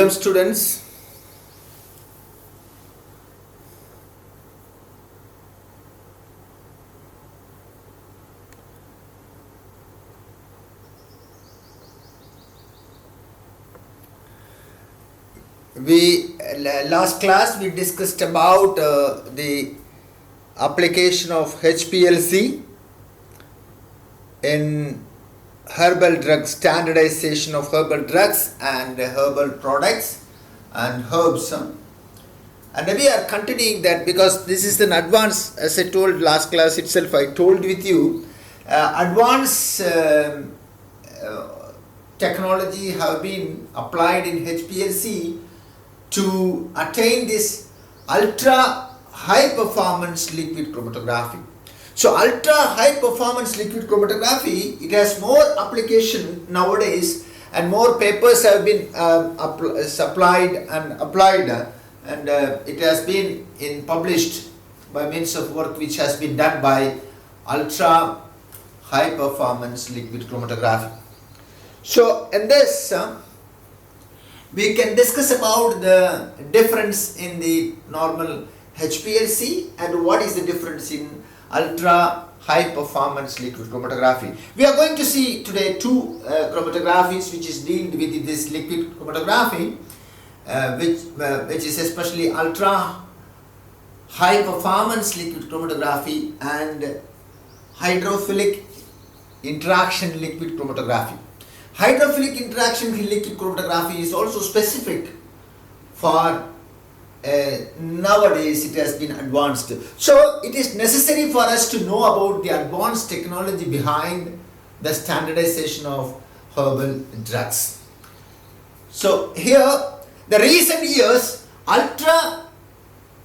Welcome students. Last class we discussed about the application of HPLC in herbal drugs, standardization of herbal drugs and herbal products and herbs. And we are continuing that because this is an advanced, as I told last class itself, I told with you, advanced technology have been applied in HPLC to attain this ultra high performance liquid chromatography. So ultra high performance liquid chromatography, it has more application nowadays and more papers have been supplied and applied and it has been published by means of work which has been done by ultra high performance liquid chromatography. So in this we can discuss about the difference in the normal HPLC and what is the difference in ultra high performance liquid chromatography. We are going to see today two chromatographies which is dealt with this liquid chromatography which is especially ultra high performance liquid chromatography and hydrophilic interaction liquid chromatography. Hydrophilic interaction liquid chromatography is also specific for nowadays it has been advanced. So it is necessary for us to know about the advanced technology behind the standardization of herbal drugs. So here the recent years ultra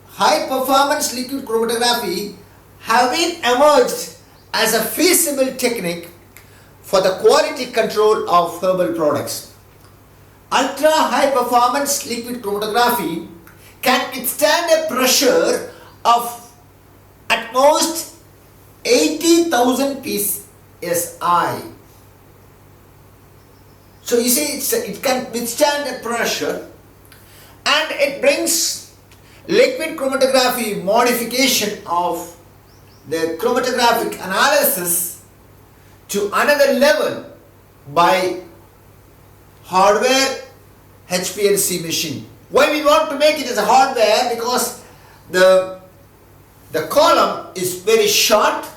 high performance liquid chromatography have been emerged as a feasible technique for the quality control of herbal products. Ultra high performance liquid chromatography can withstand a pressure of at most 80,000 psi. So you see it can withstand a pressure and it brings liquid chromatography modification of the chromatographic analysis to another level by hardware HPLC machine. Why we want to make it as a hardware? Because the column is very short,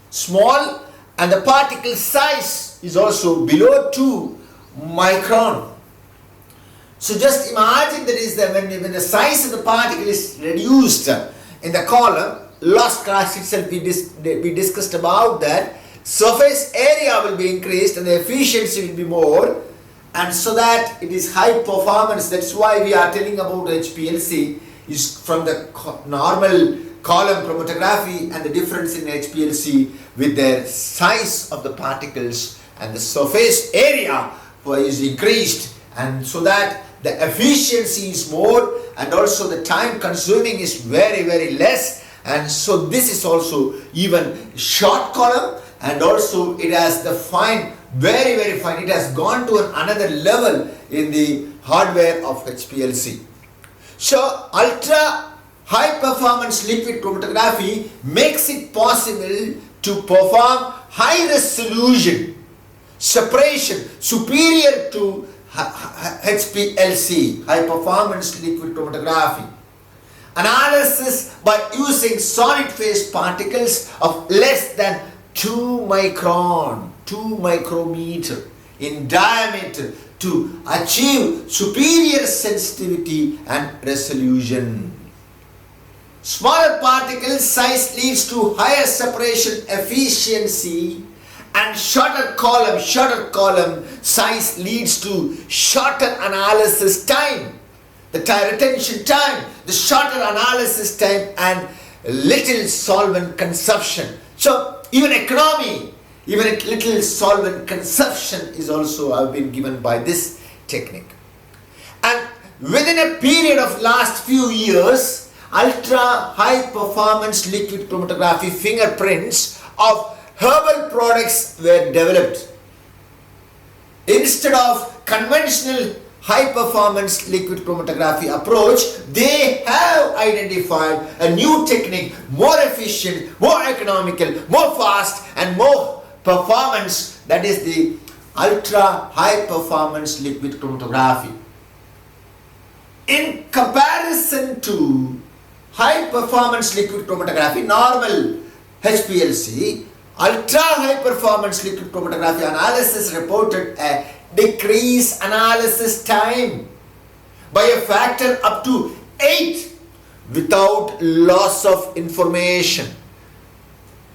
small, and the particle size is also below 2 micron. So just imagine that is when the size of the particle is reduced in the column. Last class itself we discussed about that. Surface area will be increased and the efficiency will be more, and so that it is high performance. That's why we are telling about HPLC is from the normal column chromatography and the difference in HPLC with the size of the particles and the surface area is increased, and so that the efficiency is more and also the time consuming is very less, and so this is also even short column. And also it has the fine, very fine, it has gone to another level in the hardware of HPLC. So ultra high performance liquid chromatography makes it possible to perform high resolution separation superior to HPLC, high performance liquid chromatography analysis by using solid phase particles of less than 2 micron, 2 micrometer in diameter to achieve superior sensitivity and resolution. Smaller particle size leads to higher separation efficiency, and shorter column size leads to shorter analysis time, the retention time, the shorter analysis time, and little solvent consumption. So even economy, even a little solvent consumption is also have been given by this technique. And within a period of last few years, ultra high performance liquid chromatography fingerprints of herbal products were developed. Instead of conventional high performance liquid chromatography approach, they have identified a new technique, more efficient, more economical, more fast and more performance, that is the ultra high performance liquid chromatography. In comparison to high performance liquid chromatography, normal HPLC, ultra high performance liquid chromatography analysis reported a decreased analysis time by a factor up to 8 without loss of information.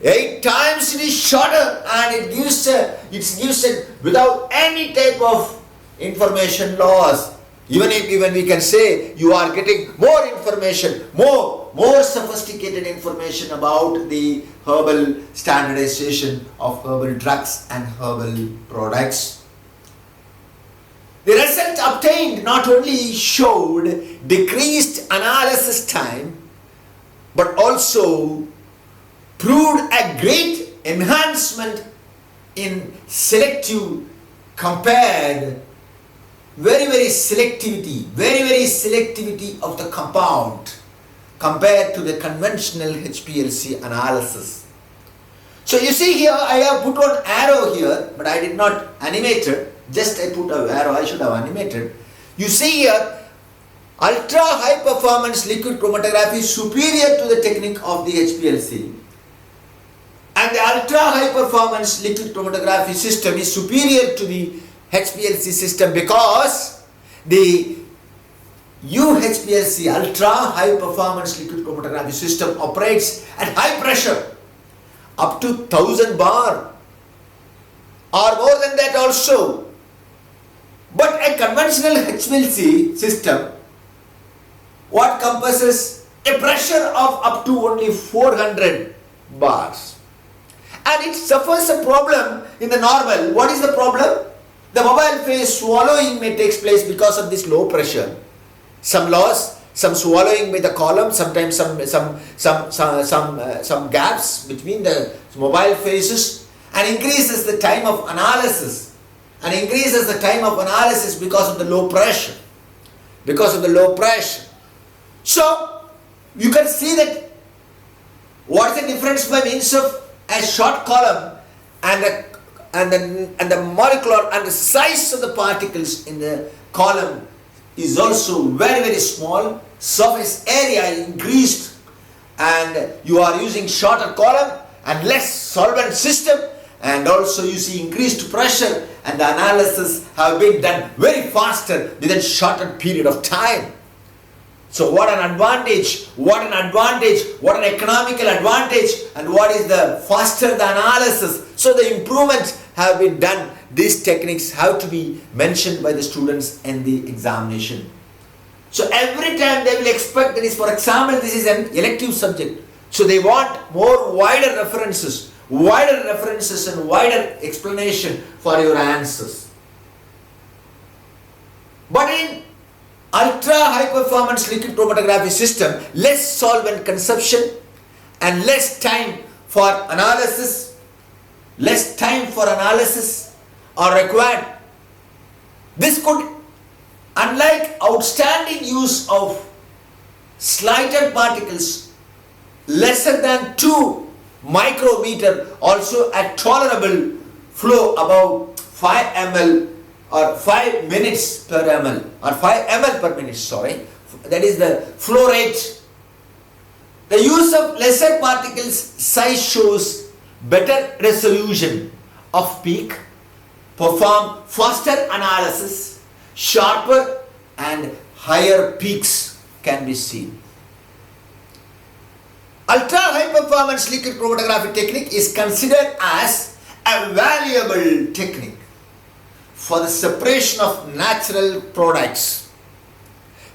8 times it is shorter and it gives it without any type of information loss. Even we can say you are getting more information, more sophisticated information about the herbal standardization of herbal drugs and herbal products. The result obtained not only showed decreased analysis time, but also proved a great enhancement in selective compared very selectivity of the compound compared to the conventional HPLC analysis. So you see here I have put one arrow here, but I did not animate it, just I put an arrow, I should have animated. You see here ultra high performance liquid chromatography is superior to the technique of the HPLC, and the ultra high performance liquid chromatography system is superior to the HPLC system because the UHPLC ultra high performance liquid chromatography system operates at high pressure up to 1000 bar or more than that also. But a conventional HPLC system, what compasses a pressure of up to only 400 bars, and it suffers a problem in the normal. What is the problem? The mobile phase swallowing may take place because of this low pressure. Some loss, some swallowing by the column, sometimes some gaps between the mobile phases, and increases the time of analysis. And increases the time of analysis because of the low pressure. Because of the low pressure. So you can see that what is the difference by means of a short column and the molecular and the size of the particles in the column is also very small. Surface area is increased, and you are using shorter column and less solvent system, and also you see increased pressure, and the analysis have been done very faster within a shorter period of time. So what an advantage, what an economical advantage, and what is the faster the analysis. So the improvements have been done. These techniques have to be mentioned by the students in the examination. So every time they will expect, that is, for example, this is an elective subject. So they want wider references and wider explanation for your answers. But in ultra high performance liquid chromatography system, less solvent consumption and less time for analysis are required. This could, unlike outstanding use of slighter particles lesser than 2 micrometer, also a tolerable flow above 5 ml or 5 minutes per ml or 5 ml per minute, sorry, that is the flow rate. The use of lesser particles size shows better resolution of peak, perform faster analysis, sharper and higher peaks can be seen. Ultra high performance liquid chromatography technique is considered as a valuable technique for the separation of natural products,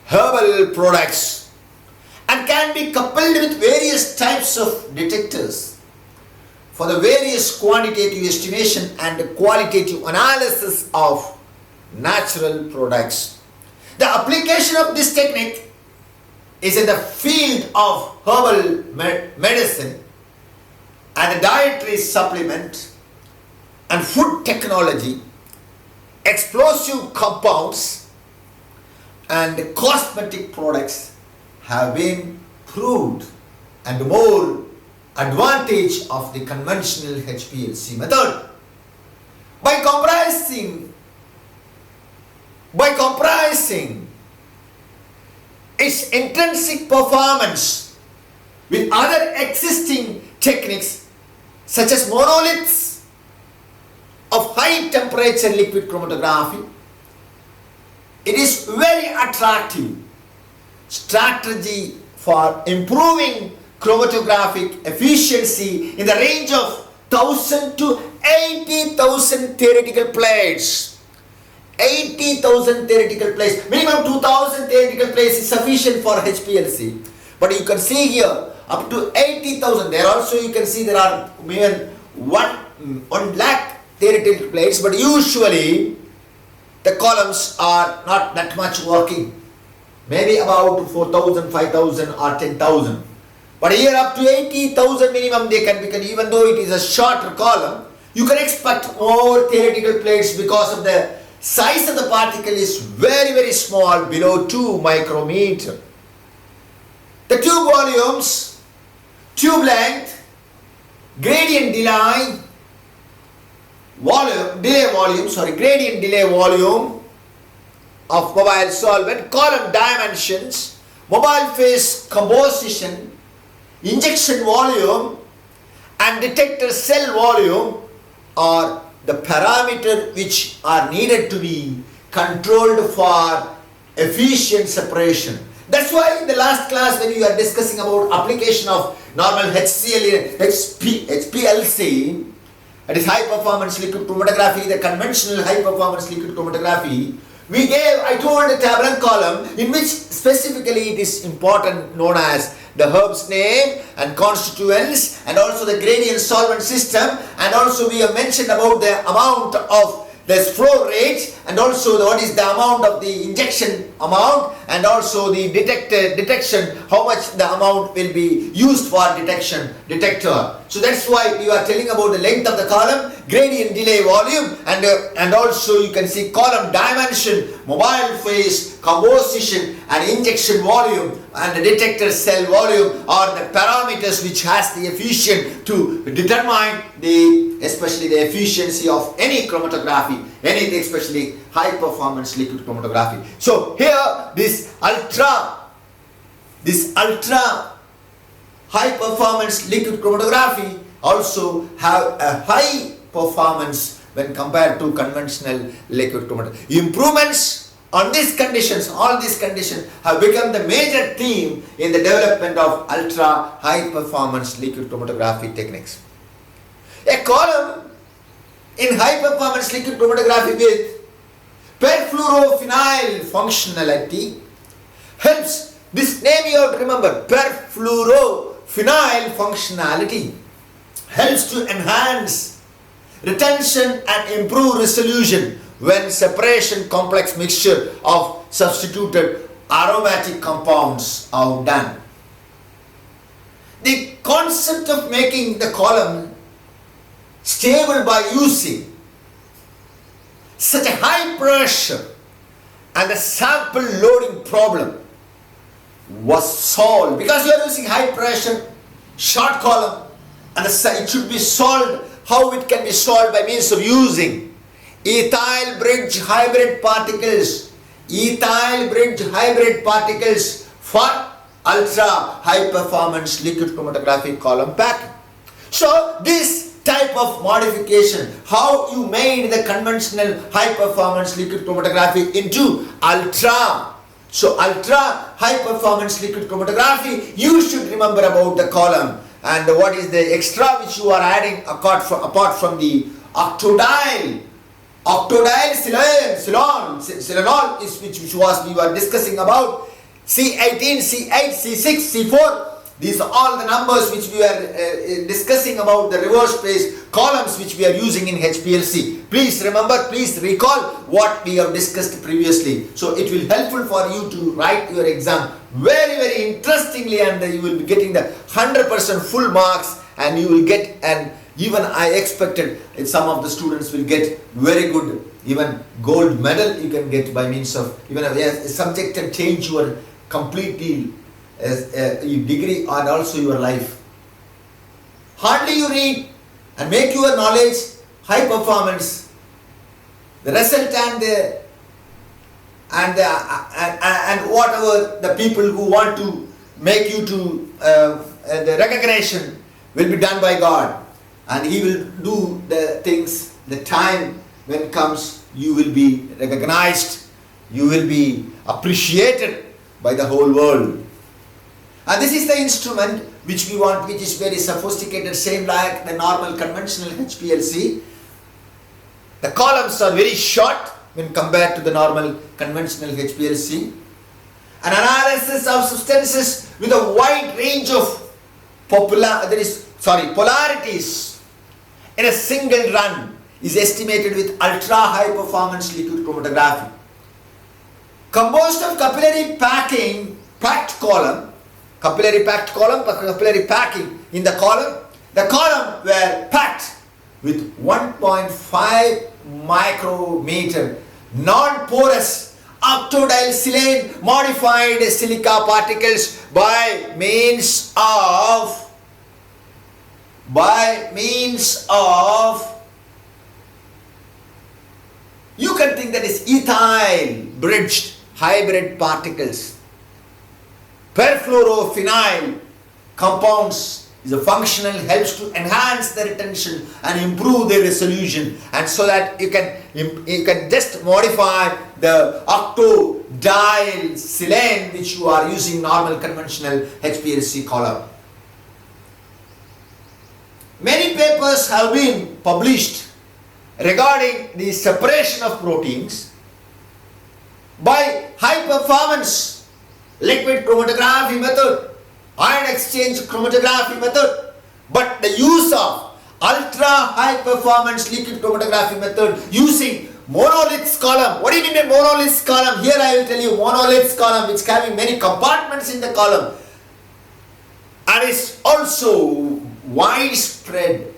herbal products, and can be coupled with various types of detectors for the various quantitative estimation and qualitative analysis of natural products. The application of this technique is in the field of herbal medicine and the dietary supplement and food technology, explosive compounds, and cosmetic products have been proved and more advantage of the conventional HPLC method. By comprising its intrinsic performance with other existing techniques such as monoliths of high temperature liquid chromatography, it is very attractive strategy for improving chromatographic efficiency in the range of 1000 to 80,000 theoretical plates. 80,000 theoretical plates, minimum 2,000 theoretical plates is sufficient for HPLC. But you can see here up to 80,000. There also you can see there are mere 1 lakh theoretical plates, but usually the columns are not that much working. Maybe about 4,000, 5,000 or 10,000. But here up to 80,000 minimum they can become, even though it is a shorter column, you can expect more theoretical plates because of the size of the particle is very, very small, below 2 micrometer. The tube volumes, tube length, gradient delay volume of mobile solvent, column dimensions, mobile phase composition, injection volume and detector cell volume are the parameters which are needed to be controlled for efficient separation. That's why in the last class when we are discussing about application of normal HPLC, that is high performance liquid chromatography, the conventional high performance liquid chromatography, I told a tabular column in which specifically it is important known as the herb's name and constituents and also the gradient solvent system, and also we have mentioned about the amount of this flow rate and also what is the amount of the injection amount and also the detection, how much the amount will be used for detector. So that's why we are telling about the length of the column, gradient delay volume and also you can see column dimension, mobile phase, composition and injection volume and the detector cell volume are the parameters which has the efficient to determine especially the efficiency of any chromatography, anything especially high performance liquid chromatography. So here this ultra high performance liquid chromatography also have a high performance when compared to conventional liquid chromatography. Improvements on these conditions, all these conditions have become the major theme in the development of ultra high performance liquid chromatography techniques. A column in high performance liquid chromatography with perfluorophenyl functionality helps. This name you have to remember, perfluorophenyl functionality helps to enhance retention and improve resolution when separation complex mixture of substituted aromatic compounds are done. The concept of making the column stable by using such a high pressure and the sample loading problem was solved because you are using high pressure short column and it should be solved. How it can be solved? By means of using ethyl bridge hybrid particles for ultra high performance liquid chromatography column packing. So this type of modification, how you made the conventional high performance liquid chromatography into ultra. So ultra high performance liquid chromatography, you should remember about the column and what is the extra which you are adding apart from the octodiol silanol is which was we were discussing about C18, C8, C6, C4. These are all the numbers which we are discussing about the reverse phase columns which we are using in HPLC. Please remember, please recall what we have discussed previously. So it will helpful for you to write your exam very, very interestingly, and you will be getting the 100% full marks, and you will get, and even I expected some of the students will get very good even gold medal you can get by means of even a subject can change your completely degree and also your life. Hardly you read and make your knowledge high performance. The result and whatever the people who want to make you to the recognition will be done by God, and He will do the things. The time when comes, you will be recognized, you will be appreciated by the whole world. And this is the instrument which we want, which is very sophisticated, same like the normal conventional HPLC. The columns are very short when compared to the normal conventional HPLC. An analysis of substances with a wide range of polarities in a single run is estimated with ultra high performance liquid chromatography. Composed of capillary packing in the column were packed with 1.5 micrometer non-porous octodial silane modified silica particles by means of you can think that is ethyl bridged hybrid particles. Perfluorophenyl compounds is a functional, helps to enhance the retention and improve the resolution, and so that you can just modify the octodial silane which you are using normal conventional HPLC column. Many papers have been published regarding the separation of proteins by high performance liquid chromatography method, ion exchange chromatography method, but the use of ultra high performance liquid chromatography method using monoliths column. What do you mean by monoliths column? Here I will tell you monoliths column, which having many compartments in the column and is also widespread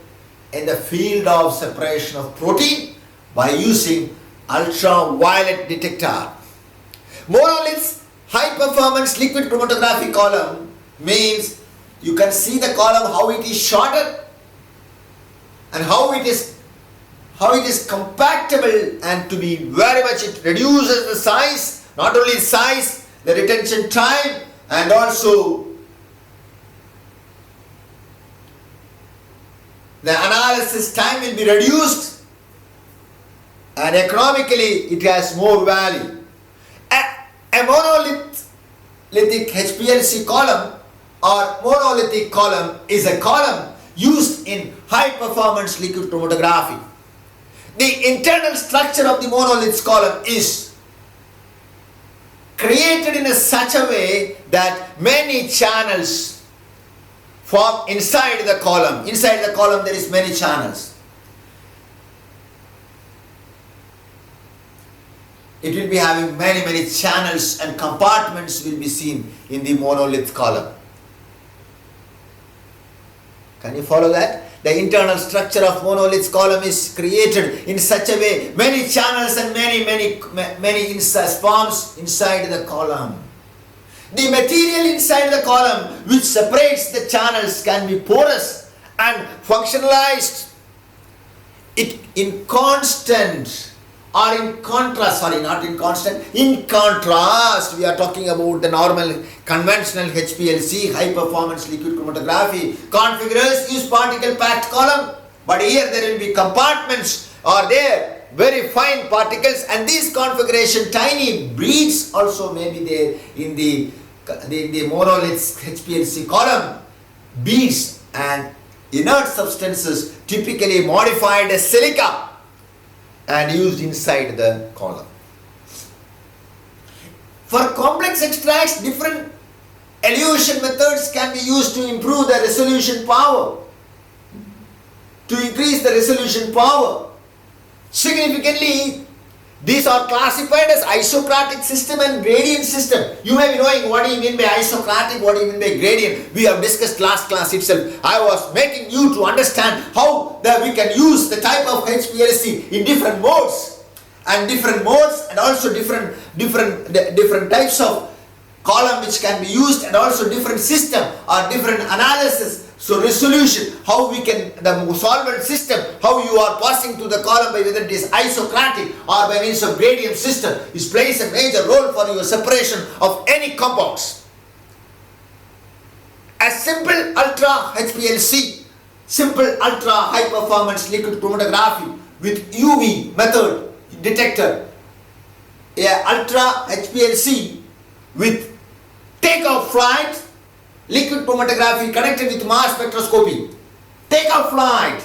in the field of separation of protein by using ultraviolet detector. Monoliths high performance liquid chromatography column means you can see the column how it is shorter and how it is compactable, and to be very much it reduces the size, not only size, the retention time, and also the analysis time will be reduced, and economically it has more value. A monolithic HPLC column or monolithic column is a column used in high performance liquid chromatography. The internal structure of the monoliths column is created in such a way that many channels form inside the column. Inside the column there is many channels. It will be having many channels, and compartments will be seen in the monolith column. Can you follow that? The internal structure of monolith column is created in such a way, many channels and many sperms inside the column. The material inside the column which separates the channels can be porous and functionalized. In contrast, we are talking about the normal conventional HPLC, high performance liquid chromatography. Configurers use particle packed column, but here there will be compartments are there, very fine particles, and these configuration tiny beads also may be there in the monoliths HPLC column. Beads and inert substances, typically modified as silica, and used inside the column. For complex extracts, different elution methods can be used to improve the resolution power, to increase the resolution power. Significantly, these are classified as isocratic system and gradient system. You may be knowing what do you mean by isocratic, what do you mean by gradient. We have discussed last class itself. I was making you to understand how that we can use the type of HPLC in different modes. and different modes, and also different types of column which can be used, and also different system or different analysis. So resolution, how we can, the solvent system, how you are passing to the column by whether it is isocratic or by means of gradient system, is plays a major role for your separation of any compounds. A simple ultra HPLC, simple ultra high performance liquid chromatography with UV method detector, a ultra HPLC with takeoff flight liquid chromatography connected with mass spectroscopy. Takeoff flight,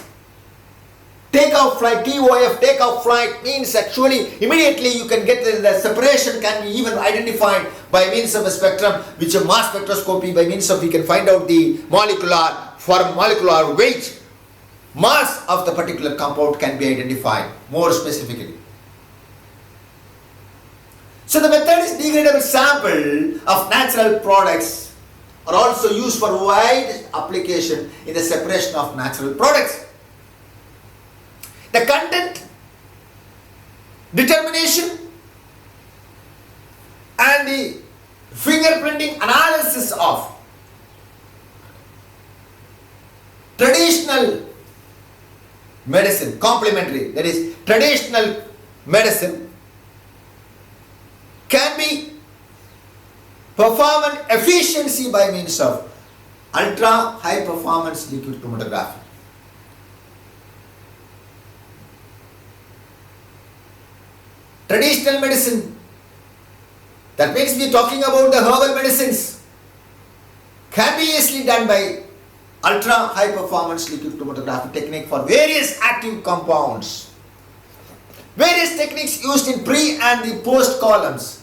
TOF, takeoff flight means actually immediately you can get the separation can be even identified by means of a spectrum, which a mass spectroscopy, by means of we can find out the molecular weight, mass of the particular compound can be identified more specifically. So the method is degradable sample of natural products are also used for wide application in the separation of natural products. The content determination and the fingerprinting analysis of traditional medicine, complementary, that is traditional medicine, can be performed efficiency by means of ultra high performance liquid chromatography. Traditional medicine, that means we are talking about the herbal medicines, can be easily done by ultra high performance liquid chromatography technique for various active compounds. Various techniques used in pre and the post columns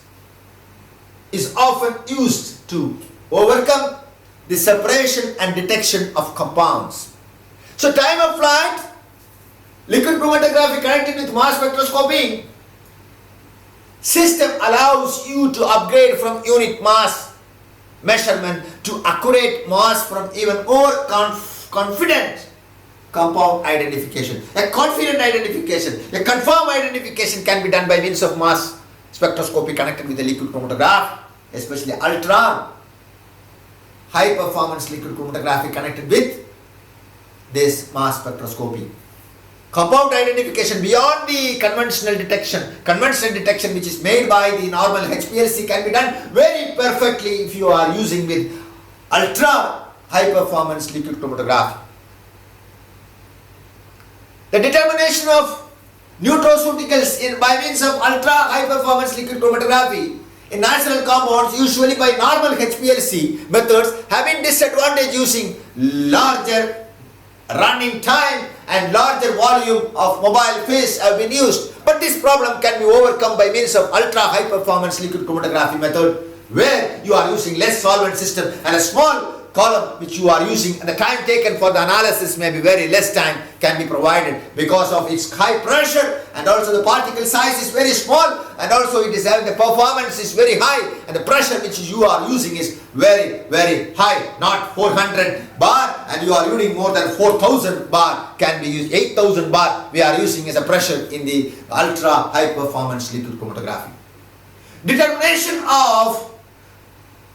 is often used to overcome the separation and detection of compounds. So time of flight, liquid chromatography connected with mass spectroscopy system allows you to upgrade from unit mass measurement to accurate mass from even more confident compound identification. A confident identification, a confirmed identification can be done by means of mass spectroscopy connected with the liquid chromatograph, especially ultra high performance liquid chromatography connected with this mass spectroscopy. Compound identification beyond the conventional detection which is made by the normal HPLC can be done very perfectly if you are using with ultra high performance liquid chromatography. The determination of nutraceuticals by means of ultra high performance liquid chromatography in natural compounds, usually by normal HPLC methods, having disadvantage using larger running time and larger volume of mobile phase have been used. But this problem can be overcome by means of ultra high performance liquid chromatography method, where you are using less solvent system and a small column which you are using, and the time taken for the analysis may be very less time can be provided because of its high pressure, and also the particle size is very small, and also it is having the performance is very high, and the pressure which you are using is very high, not 400 bar, and you are using more than 4000 bar can be used, 8000 bar we are using as a pressure in the ultra high performance liquid chromatography. Determination of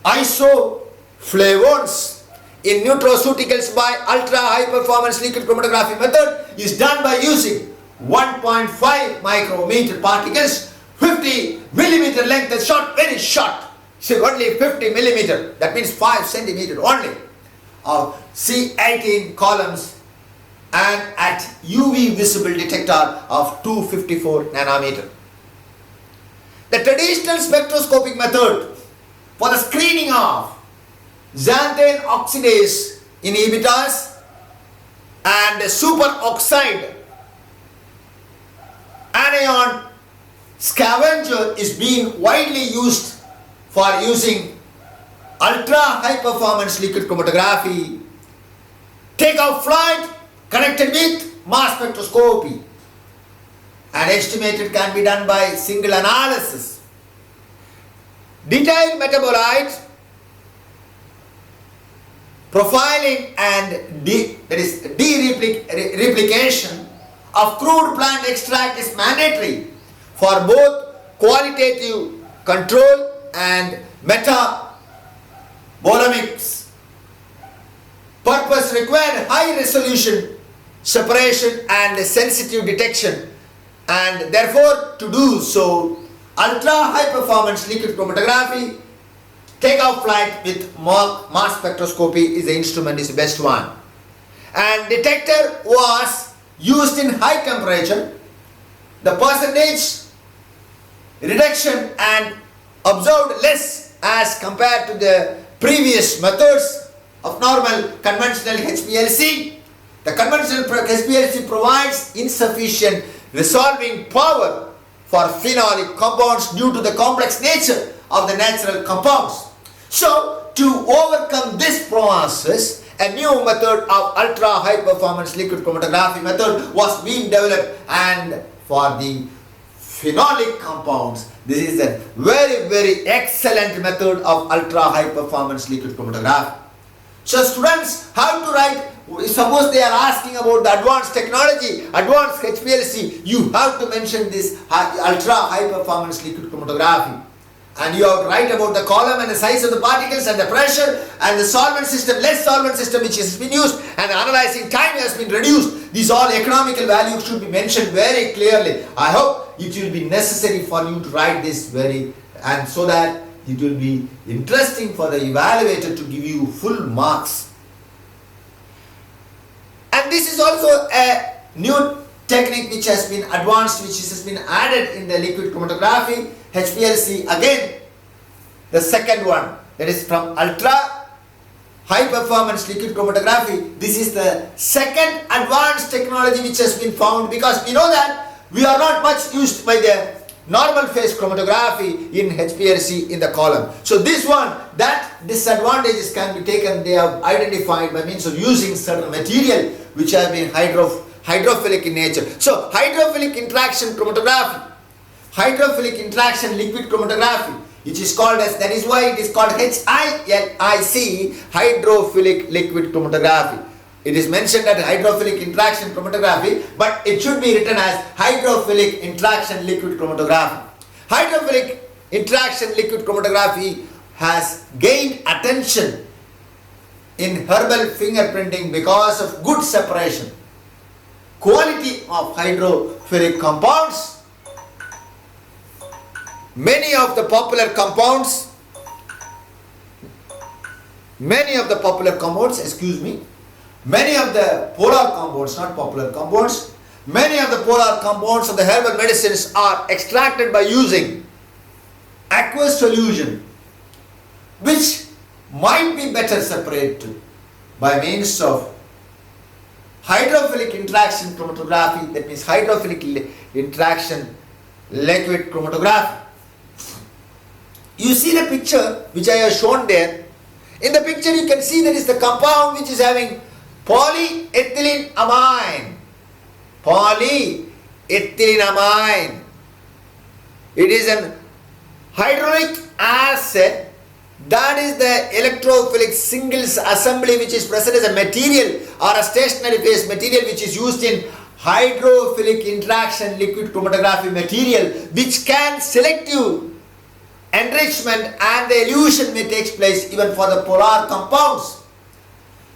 isoflavones in nutraceuticals by ultra high performance liquid chromatography method is done by using 1.5 micrometer particles, 50 millimeter length, and short, very short, so only 50 millimeter, that means 5 centimeter only, of C18 columns, and at UV visible detector of 254 nanometer. The traditional spectroscopic method for the screening of xanthine oxidase inhibitors and superoxide anion scavenger is being widely used for using ultra high performance liquid chromatography, takeoff flight connected with mass spectroscopy, and estimated can be done by single analysis. Detailed metabolite profiling and replication of crude plant extract is mandatory for both qualitative control and metabolomics purpose required high resolution separation and sensitive detection, and therefore to do so ultra high performance liquid chromatography takeoff flight with mass spectroscopy is the instrument is the best one. And detector was used in high temperature. The percentage reduction and observed less as compared to the previous methods of normal conventional HPLC. The conventional HPLC provides insufficient resolving power for phenolic compounds due to the complex nature of the natural compounds. So, to overcome this process, a new method of ultra high performance liquid chromatography method was being developed, and for the phenolic compounds, this is a very excellent method of ultra high performance liquid chromatography. So students, how to write, suppose they are asking about the advanced technology, advanced HPLC, you have to mention this ultra high performance liquid chromatography. And you have to write about the column and the size of the particles and the pressure and the solvent system, less solvent system which has been used, and the analyzing time has been reduced. These all economical values should be mentioned very clearly. I hope it will be necessary for you to write this and so that it will be interesting for the evaluator to give you full marks. And this is also a new technique which has been advanced, which has been added in the liquid chromatography, HPLC. Again, the second one, that is from ultra high performance liquid chromatography. This is the second advanced technology which has been found, because we know that we are not much used by the normal phase chromatography in HPLC in the column. So this one, that disadvantages can be taken, they have identified by means of using certain material which have been hydrophilic in nature. So hydrophilic interaction chromatography, hydrophilic interaction liquid chromatography, which is called as, that is why it is called HILIC, hydrophilic liquid chromatography. It is mentioned as hydrophilic interaction chromatography, but it should be written as hydrophilic interaction liquid chromatography. Hydrophilic interaction liquid chromatography has gained attention in herbal fingerprinting because of good separation, quality of hydrophilic compounds. Many of the popular compounds, many of the polar compounds of the herbal medicines are extracted by using aqueous solution, which might be better separated by means of hydrophilic interaction chromatography, that means hydrophilic interaction liquid chromatography. You see the picture which I have shown there. In the picture you can see there is the compound which is having polyethylenamine. Polyethylenamine. It is an hyaluronic acid. That is the electrophilic singles assembly which is present as a material or a stationary phase material which is used in hydrophilic interaction liquid chromatography material, which can selective enrichment and the elution may take place even for the polar compounds.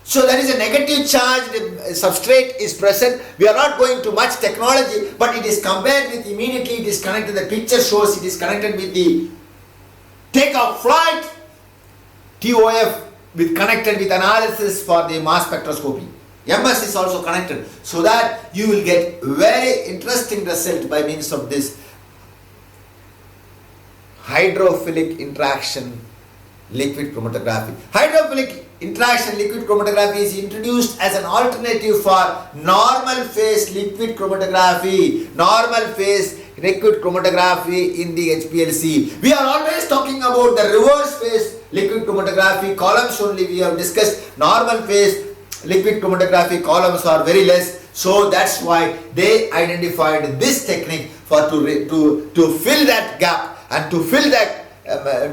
So there is a negative charge substrate is present. We are not going to much technology, but it is compared with immediately it is connected, the picture shows it is connected with the takeoff flight, TOF, with connected with analysis for the mass spectroscopy. MS is also connected, so that you will get very interesting result by means of this hydrophilic interaction liquid chromatography. Hydrophilic interaction liquid chromatography is introduced as an alternative for normal phase liquid chromatography. Normal phase liquid chromatography in the HPLC. We are always talking about the reverse phase liquid chromatography columns only. We have discussed normal phase liquid chromatography columns are very less. So that's why they identified this technique for to fill that gap and to fill that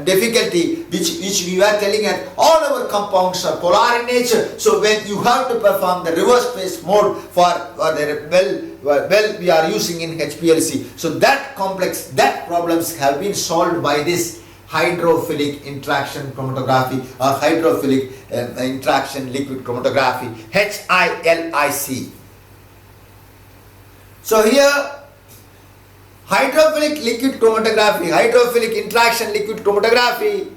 difficulty which we were telling that all our compounds are polar in nature. So when you have to perform the reverse phase mode for the well we are using in HPLC. So that problems have been solved by this hydrophilic interaction chromatography or hydrophilic interaction liquid chromatography, HILIC. So here hydrophilic liquid chromatography, hydrophilic interaction liquid chromatography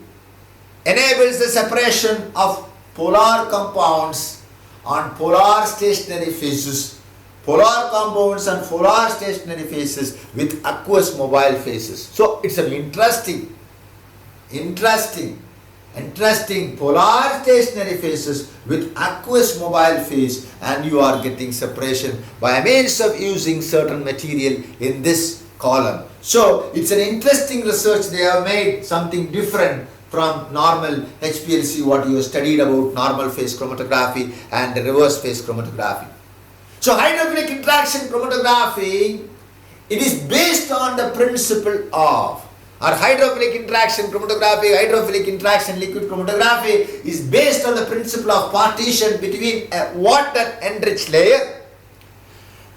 enables the separation of polar compounds on polar stationary phases, polar compounds and polar stationary phases with aqueous mobile phases. So it's an interesting polar stationary phases with aqueous mobile phase, and you are getting separation by means of using certain material in this column. So it's an interesting research. They have made something different from normal HPLC, what you studied about normal phase chromatography and the reverse phase chromatography. So hydrophilic interaction chromatography, it is based on the principle of, or hydrophilic interaction chromatography, hydrophilic interaction liquid chromatography is based on the principle of partition between a water enriched layer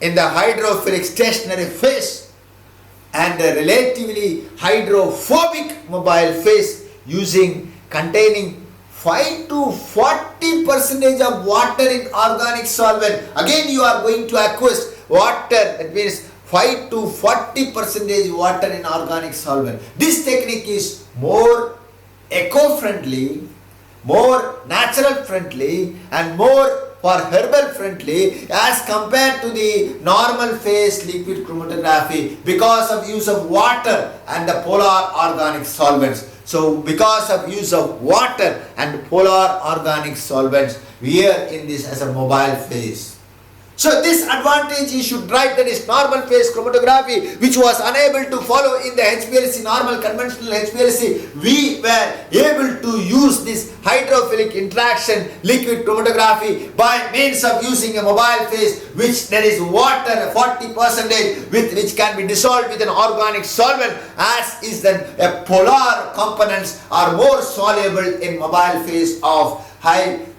in the hydrophilic stationary phase and a relatively hydrophobic mobile phase containing 5 to 40% of water in organic solvent. Again you are going to aqueous water, that means 5 to 40% water in organic solvent. This technique is more eco-friendly, more natural friendly and more for herbal friendly as compared to the normal phase liquid chromatography because of use of water and the polar organic solvents. So because of use of water and polar organic solvents, we are in this as a mobile phase. So this advantage you should write, that is normal phase chromatography, which was unable to follow in the HPLC, normal conventional HPLC. We were able to use this hydrophilic interaction liquid chromatography by means of using a mobile phase, which there is water 40% which can be dissolved with an organic solvent, as is then polar components are more soluble in mobile phase of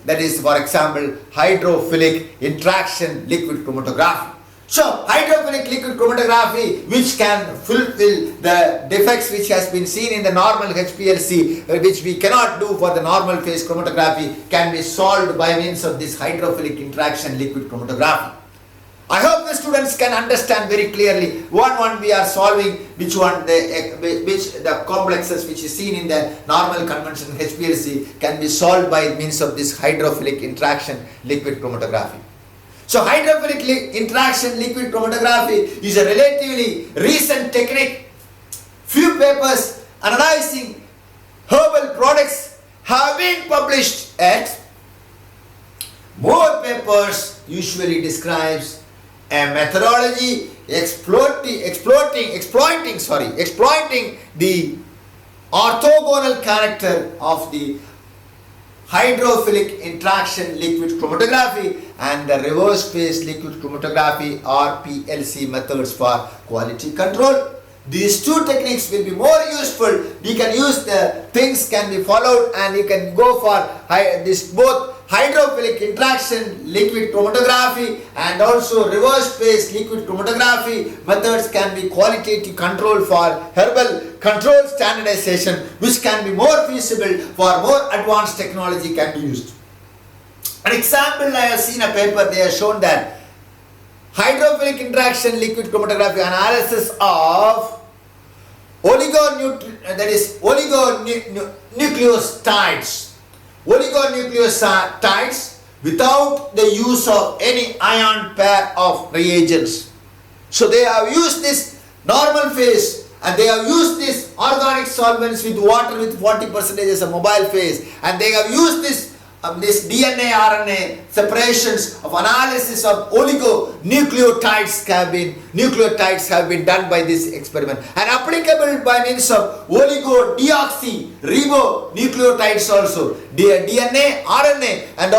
that is, for example, hydrophilic interaction liquid chromatography. So hydrophilic liquid chromatography, which can fulfill the defects which has been seen in the normal HPLC, which we cannot do for the normal phase chromatography, can be solved by means of this hydrophilic interaction liquid chromatography. I hope the students can understand very clearly one we are solving, which the complexes which is seen in the normal conventional HPLC can be solved by means of this hydrophilic interaction liquid chromatography. So hydrophilic interaction liquid chromatography is a relatively recent technique. Few papers analyzing herbal products have been published at. More papers usually describes a methodology exploiting the orthogonal character of the hydrophilic interaction liquid chromatography and the reverse phase liquid chromatography (RPLC) methods for quality control. These two techniques will be more useful. We can use the things can be followed, and you can go for this both hydrophilic interaction liquid chromatography and also reverse phase liquid chromatography methods can be qualitative control for herbal control standardization, which can be more feasible for more advanced technology can be used. An example, I have seen a paper, they have shown that hydrophilic interaction liquid chromatography analysis of oligonucleosides without the use of any ion pair of reagents. So they have used this normal phase and they have used this organic solvents with water with 40% as a mobile phase, and they have used this DNA RNA separations of analysis of oligonucleotides have been done by this experiment and applicable by means of oligodeoxyribonucleotides also, DNA RNA and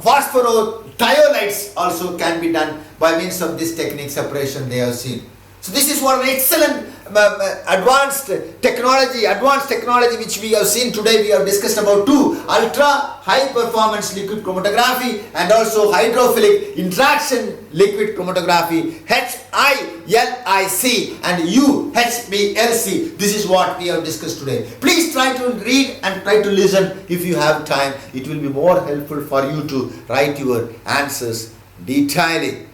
phosphorothiolytes also can be done by means of this technique separation they have seen. So this is one excellent advanced technology which we have seen today. We have discussed about two: ultra high performance liquid chromatography and also hydrophilic interaction liquid chromatography, HILIC and UHPLC. This is what we have discussed today. Please try to read and try to listen if you have time. It will be more helpful for you to write your answers detailing.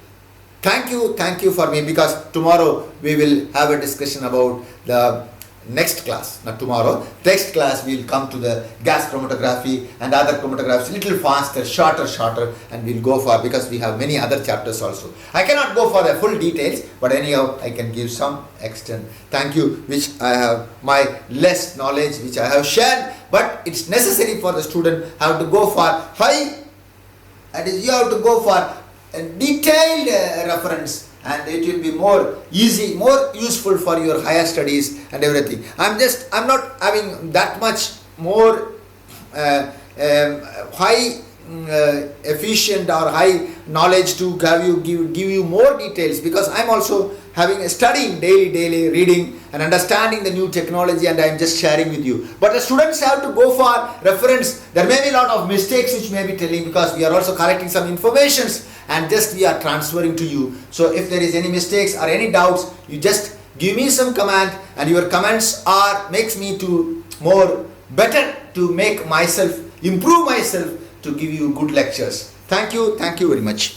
Thank you for me, because tomorrow we will have a discussion about the next class. Not tomorrow, next class we will come to the gas chromatography and other chromatographs, little faster, shorter, and we'll go for, because we have many other chapters also. I cannot go for the full details, but anyhow I can give some extent. Thank you, which I have my less knowledge which I have shared, but it's necessary for the student have to go for high, that is, you have to go for a detailed reference, and it will be more easy, more useful for your higher studies and everything. I'm not having that much more high efficient or high knowledge to give you more details, because I'm also studying daily reading and understanding the new technology, and I'm just sharing with you. But the students have to go for reference. There may be a lot of mistakes which may be telling, because we are also collecting some informations and just we are transferring to you. So if there is any mistakes or any doubts, you just give me some comment, and your comments makes me to more better to make myself, improve myself to give you good lectures. Thank you very much.